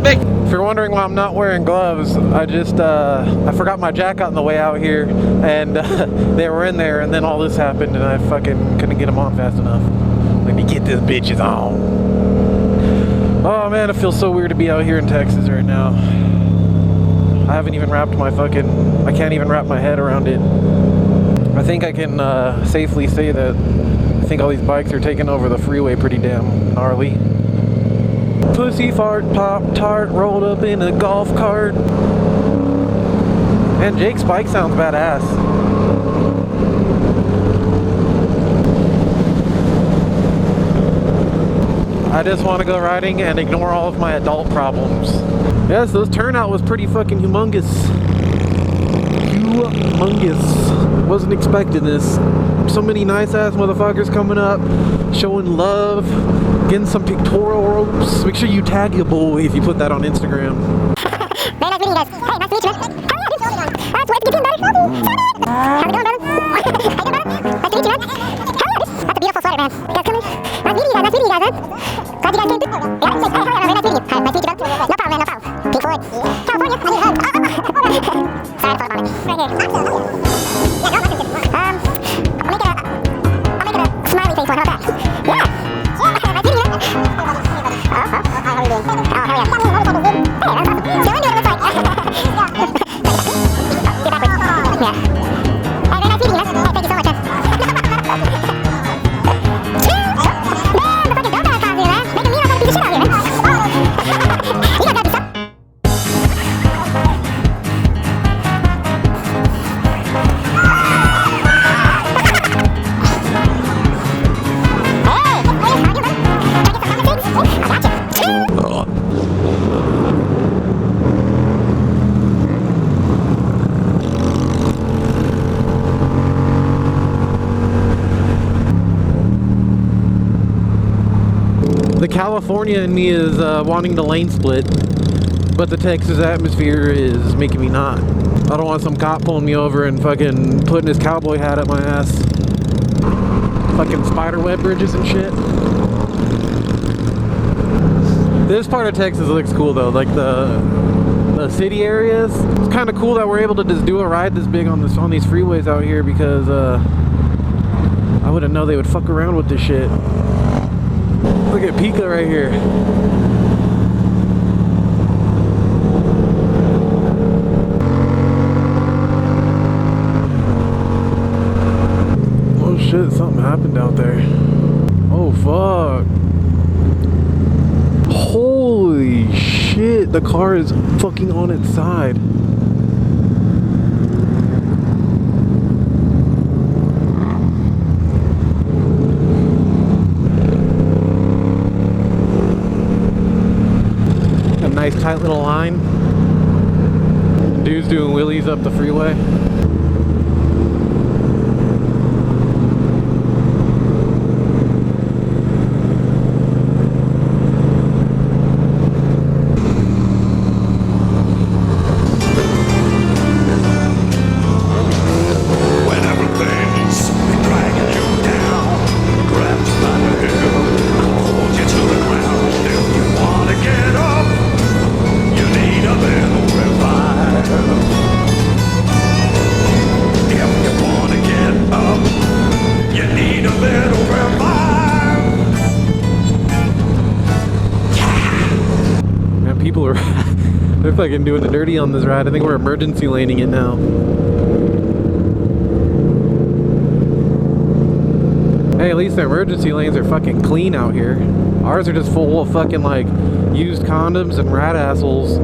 If you're wondering why I'm not wearing gloves, I forgot my jacket on the way out here, and they were in there, and then all this happened, and I fucking couldn't get them on fast enough. Let me get these bitches on. Oh man, it feels so weird to be out here in Texas right now. I haven't even wrapped my I can't even wrap my head around it. I think I can safely say that I think all these bikes are taking over the freeway pretty damn gnarly. Pussy fart, pop tart, rolled up in a golf cart. And Jake's bike sounds badass. I just want to go riding and ignore all of my adult problems. Yes, this turnout was pretty fucking humongous. Humongous. Wasn't expecting this. So many nice ass motherfuckers coming up, showing love, getting some pictorial ropes. Make sure you tag your boy if you put that on Instagram. Very nice meeting you guys. Hey, nice to meet you, man. That's where to get in, buddy. How's it going, brother? How you doing, brother? Nice to meet you, man. That's a beautiful sweater, man. You guys coming? Nice meeting you guys. Nice meeting you guys, man. Glad you guys came through. Yeah, hey, nice meeting you. Nice to meet you, man. No problem, man. No problem. Pink Floyd. California. I need a hug. Sorry to fall on it. Right here. Yeah, no, I'll make it a smiley face one. How about that? Yeah. Nice meeting you, man. How are you doing? Oh, hell yeah. Hey, that's awesome. So into it, it looks like. Get backwards. Yeah. Hey, very nice meeting you, man. Hey, thank you so much, man. Man, the fucking dope ass cars here, man. Making me look like a piece of shit out here, man. You guys got this stuff. The California in me is wanting to lane split, but the Texas atmosphere is making me not. I don't want some cop pulling me over and fucking putting his cowboy hat up my ass. Fucking spiderweb bridges and shit. This part of Texas looks cool though, like the city areas. It's kind of cool that we're able to just do a ride this big on these freeways out here, because I wouldn't know they would fuck around with this shit. Look at Pika right here. Oh shit, something happened out there. Oh fuck. Holy shit, the car is fucking on its side. Nice tight little line. Dude's doing wheelies up the freeway. You need a little They're fucking doing it dirty on this ride. I think we're emergency laning it now. Hey, at least the emergency lanes are fucking clean out here. Ours are just full of fucking like used condoms and rat assholes.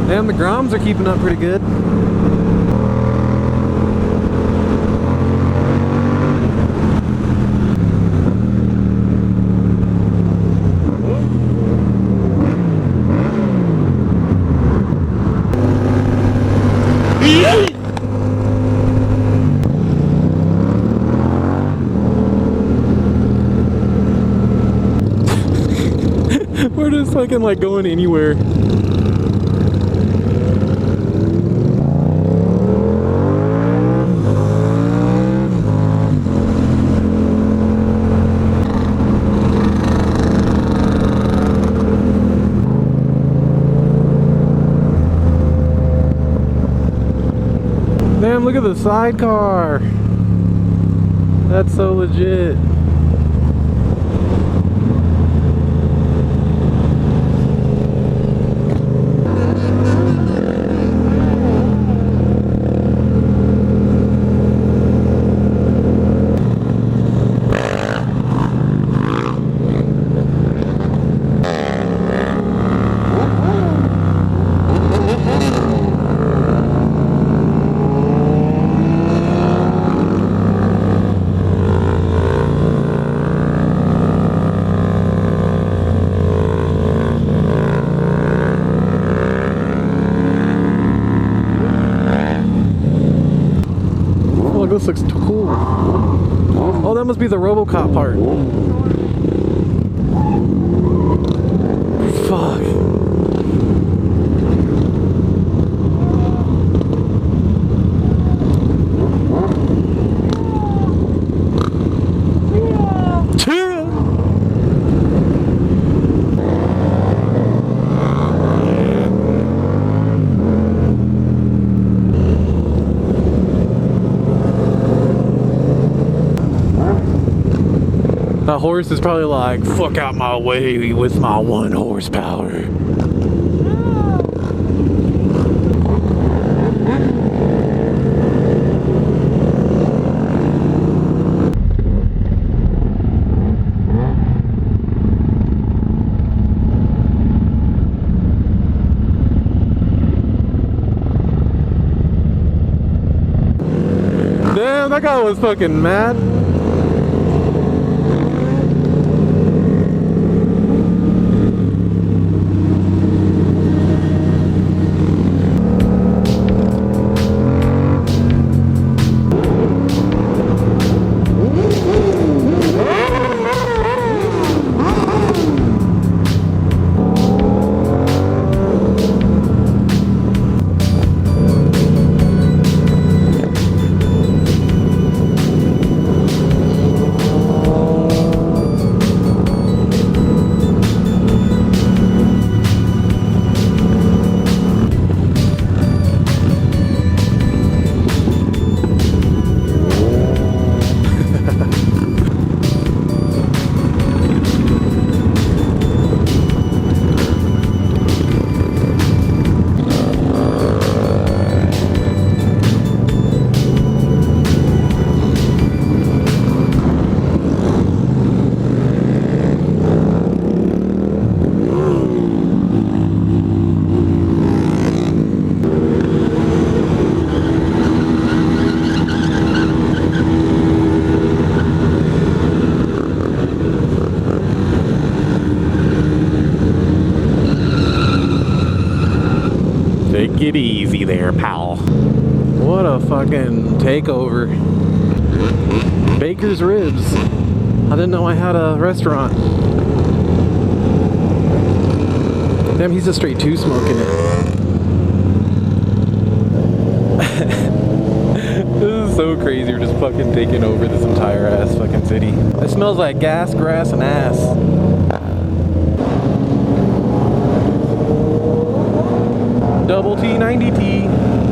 Damn, the groms are keeping up pretty good. We're just fucking like going anywhere. Damn, look at the sidecar. That's so legit. This looks cool. Oh, that must be the RoboCop part. Fuck. That horse is probably like, fuck out my way with my 1 horsepower. Damn, that guy was fucking mad. Take it easy there, pal. What a fucking takeover. Baker's ribs. I didn't know I had a restaurant. Damn, he's a straight two smoking it. This is so crazy. We're just fucking taking over this entire ass fucking city. It smells like gas, grass, and ass. Double T 90T.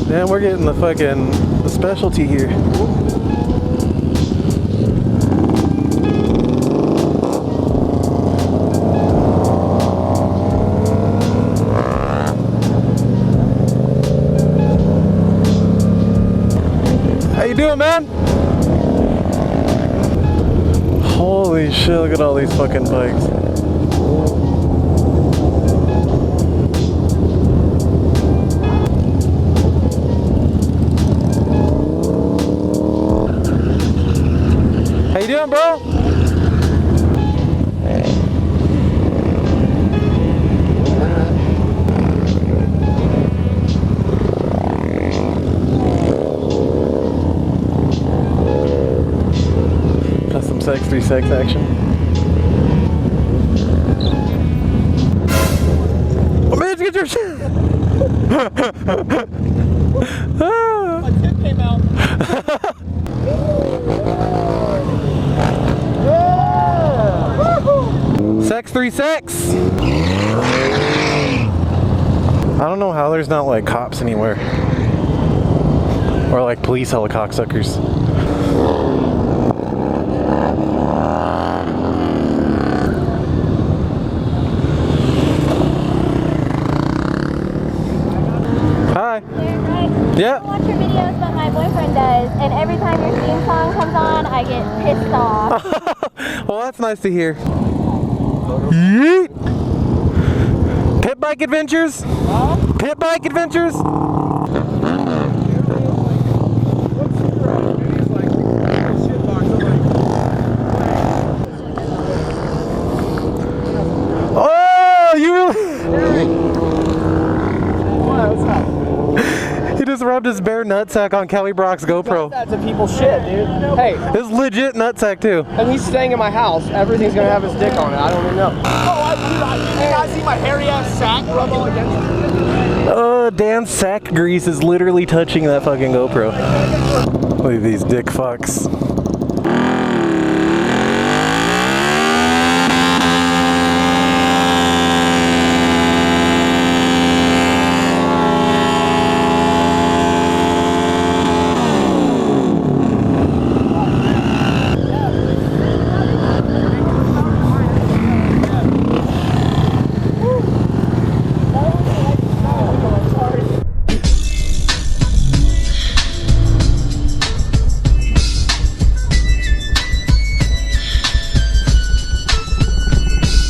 Damn, we're getting the fucking specialty here. How you doing, man? Holy shit, look at all these fucking bikes. How you doing, bro? Got some sex 3 sex action. Oh man, get your shit! My tip came out. Sex 3 sex! I don't know how there's not like cops anywhere. Or like police helicopters. Hi. Yeah. I don't watch your videos, but my boyfriend does, and every time your theme song comes on, I get pissed off. Well, that's nice to hear. Yeet. Pit bike adventures? Pit bike adventures? Oh, you really? He just rubbed his bare nutsack on Kelly Brock's GoPro. That's a people's shit, dude. Hey, It's legit nutsack too. and he's staying in my house. Everything's gonna have his dick on it. I don't even know. Oh, you guys see my hairy ass sack rubbed all against it? Dan's sack grease is literally touching that fucking GoPro. Look at these dick fucks.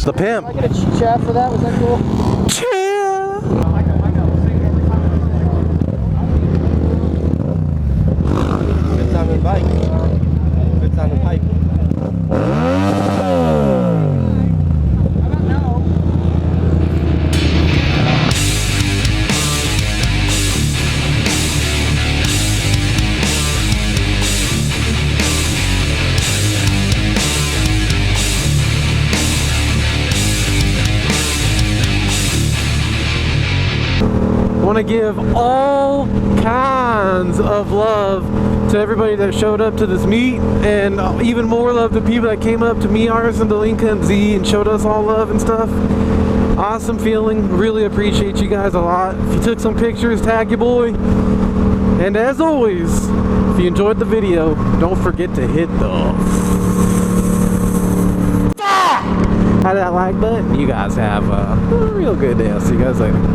The pimp. I get a CHEAH for that? Was that cool? CHEAH! Good time to bike. Good time to pipe. want to give all kinds of love to everybody that showed up to this meet, and even more love to people that came up to me, Ars, and Delinka, and Z, and showed us all love and stuff. Awesome feeling. Really appreciate you guys a lot. If you took some pictures, tag your boy. And as always, if you enjoyed the video, don't forget to hit the that like button. You guys have a real good day. I'll see you guys later.